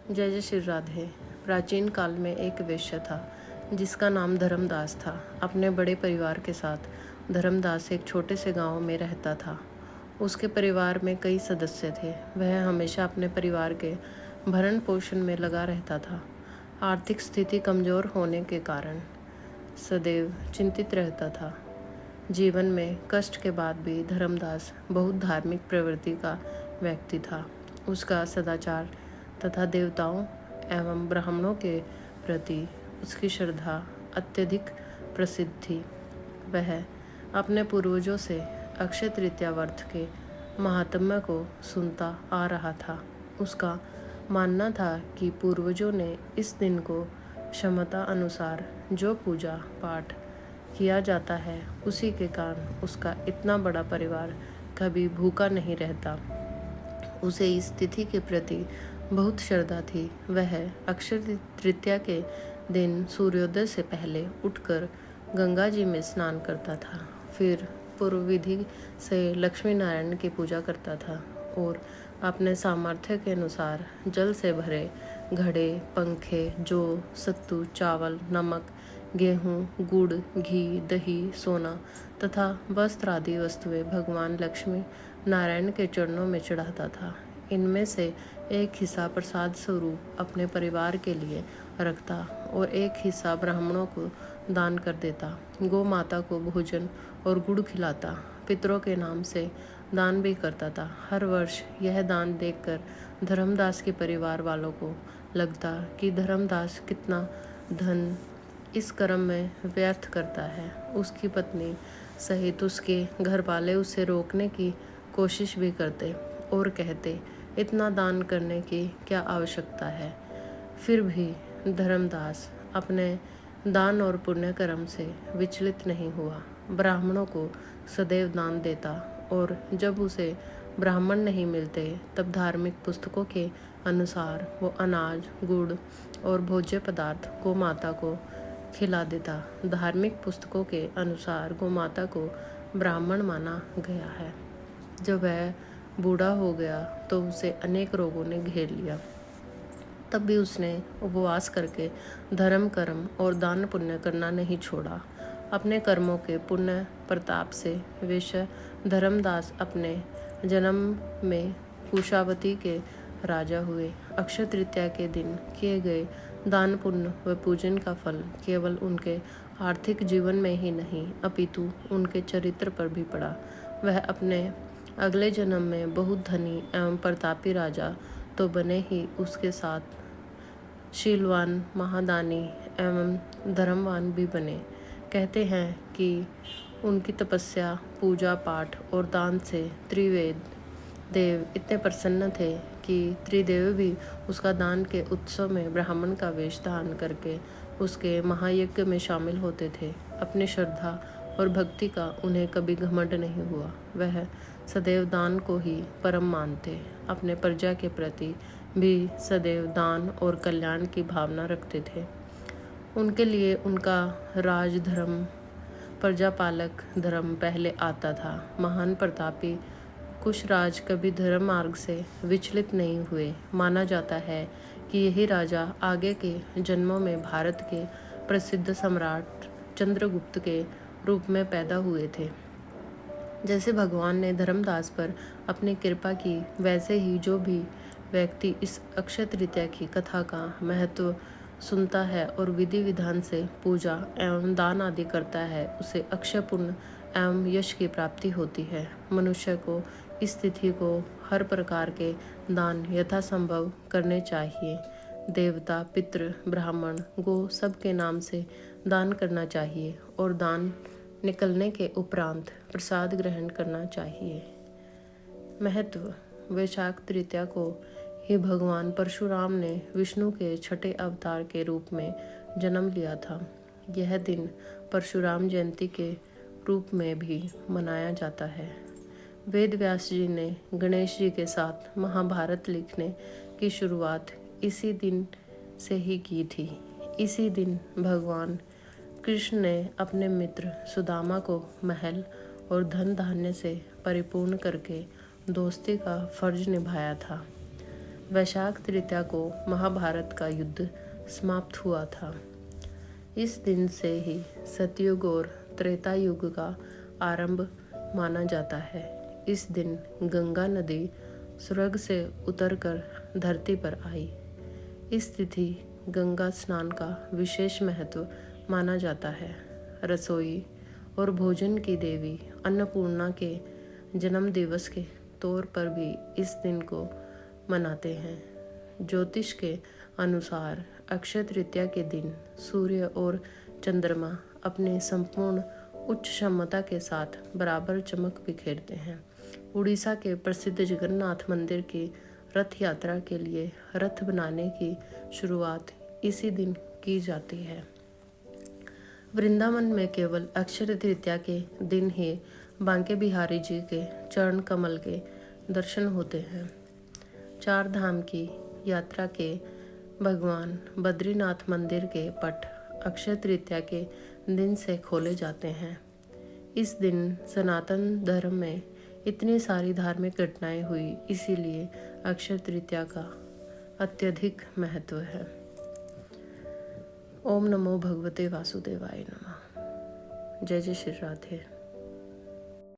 जय जय श्री राधे। प्राचीन काल में एक वेश्या था जिसका नाम धर्मदास था। अपने बड़े परिवार के साथ धर्मदास एक छोटे से गांव में रहता था। उसके परिवार में कई सदस्य थे। वह हमेशा अपने परिवार के भरण पोषण में लगा रहता था। आर्थिक स्थिति कमज़ोर होने के कारण सदैव चिंतित रहता था। जीवन में कष्ट के बाद भी धर्मदास बहुत धार्मिक प्रवृत्ति का व्यक्ति था। उसका सदाचार तथा देवताओं एवं ब्राह्मणों के प्रति उसकी श्रद्धा अत्यधिक प्रसिद्ध थी। वह अपने पूर्वजों से अक्षय तृतीया व्रत के महात्म्य को सुनता आ रहा था। उसका मानना था कि पूर्वजों ने इस दिन को क्षमता अनुसार जो पूजा पाठ किया जाता है, उसी के कारण उसका इतना बड़ा परिवार कभी भूखा नहीं रहता। उसे इस तिथि के प्रति बहुत श्रद्धा थी। वह अक्षय तृतीया के दिन सूर्योदय से पहले उठकर गंगा जी में स्नान करता था। फिर पूर्व विधि से लक्ष्मी नारायण की पूजा करता था और अपने सामर्थ्य के अनुसार जल से भरे घड़े, पंखे, जौ, सत्तू, चावल, नमक, गेहूँ, गुड़, घी, दही, सोना तथा वस्त्र आदि वस्तुएं भगवान लक्ष्मी नारायण के चरणों में चढ़ाता था। इनमें से एक हिस्सा प्रसाद स्वरूप अपने परिवार के लिए रखता और एक हिस्सा ब्राह्मणों को दान कर देता। गौ माता को भोजन और गुड़ खिलाता। पितरों के नाम से दान भी करता था। हर वर्ष यह दान देखकर धर्मदास के परिवार वालों को लगता कि धर्मदास कितना धन इस कर्म में व्यर्थ करता है। उसकी पत्नी सहित उसके घर वाले उसे रोकने की कोशिश भी करते और कहते, इतना दान करने की क्या आवश्यकता है। फिर भी धर्मदास अपने दान और पुण्य कर्म से विचलित नहीं हुआ। ब्राह्मणों को सदैव दान देता और जब उसे ब्राह्मण नहीं मिलते तब धार्मिक पुस्तकों के अनुसार वो अनाज, गुड़ और भोज्य पदार्थ गौ माता को खिला देता। धार्मिक पुस्तकों के अनुसार गौ माता को ब्राह्मण माना गया है। जब वह बूढ़ा हो गया तो उसे अनेक रोगों ने घेर लिया। तब भी उसने उपवास करके धर्म कर्म और दान पुण्य करना नहीं छोड़ा। अपने कर्मों के पुण्य प्रताप से वेश्या धर्मदास अपने जन्म में कुशावती के राजा हुए। अक्षय तृतीया के दिन किए गए दान पुण्य व पूजन का फल केवल उनके आर्थिक जीवन में ही नहीं अपितु उनके चरित्र पर भी पड़ा। वह अपने अगले जन्म में बहुत धनी एवं प्रतापी राजा तो बने ही, उसके साथ शीलवान, महादानी एवं धर्मवान भी बने। कहते हैं कि उनकी तपस्या, पूजा पाठ और दान से त्रिवेद देव इतने प्रसन्न थे कि त्रिदेव भी उसका दान के उत्सव में ब्राह्मण का वेश धारण करके उसके महायज्ञ में शामिल होते थे। अपनी श्रद्धा और भक्ति का उन्हें कभी घमंड नहीं हुआ। वह सदैव दान को ही परम मानते। अपने प्रजा के प्रति भी सदैव दान और कल्याण की भावना रखते थे। उनके लिए उनका राज धर्म, प्रजापालक धर्म पहले आता था। महान प्रतापी कुशराज कभी धर्म मार्ग से विचलित नहीं हुए। माना जाता है कि यही राजा आगे के जन्मों में भारत के प्रसिद्ध सम्राट चंद्रगुप्त के रूप में पैदा हुए थे। जैसे भगवान ने धर्मदास पर अपनी कृपा की, वैसे ही जो भी व्यक्ति इस अक्षय तृतीया की कथा का महत्व सुनता है और विधि विधान से पूजा एवं दान आदि करता है, उसे अक्षय पुण्य एवं यश की प्राप्ति होती है। मनुष्य को इस तिथि को हर प्रकार के दान यथासंभव करने चाहिए। देवता, पितृ, ब्राह्मण, गो सब के नाम से दान करना चाहिए और दान निकलने के उपरांत प्रसाद ग्रहण करना चाहिए। महत्व: वैशाख तृतीया को ही भगवान परशुराम ने विष्णु के छठे अवतार के रूप में जन्म लिया था। यह दिन परशुराम जयंती के रूप में भी मनाया जाता है। वेद व्यास जी ने गणेश जी के साथ महाभारत लिखने की शुरुआत इसी दिन से ही की थी। इसी दिन भगवान कृष्ण ने अपने मित्र सुदामा को महल और धन धान्य से परिपूर्ण करके दोस्ती का फर्ज निभाया था। वैशाख तृतीया को महाभारत का युद्ध समाप्त हुआ था। इस दिन से ही सतयुग और त्रेता युग का आरंभ माना जाता है। इस दिन गंगा नदी स्वर्ग से उतरकर धरती पर आई। इस तिथि गंगा स्नान का विशेष महत्व माना जाता है। रसोई और भोजन की देवी अन्नपूर्णा के जन्म दिवस के तौर पर भी इस दिन को मनाते हैं। ज्योतिष के अनुसार अक्षय तृतीया के दिन सूर्य और चंद्रमा अपने संपूर्ण उच्च क्षमता के साथ बराबर चमक बिखेरते हैं। उड़ीसा के प्रसिद्ध जगन्नाथ मंदिर की रथ यात्रा के लिए रथ बनाने की शुरुआत इसी दिन की जाती है। वृंदावन में केवल अक्षय तृतीया के दिन ही बांके बिहारी जी के चरण कमल के दर्शन होते हैं। चार धाम की यात्रा के भगवान बद्रीनाथ मंदिर के पट अक्षय तृतीया के दिन से खोले जाते हैं। इस दिन सनातन धर्म में इतनी सारी धार्मिक घटनाएं हुई, इसीलिए अक्षय तृतीया का अत्यधिक महत्व है। ओम नमो भगवते वासुदेवाय नमः। जय जय श्री राधे।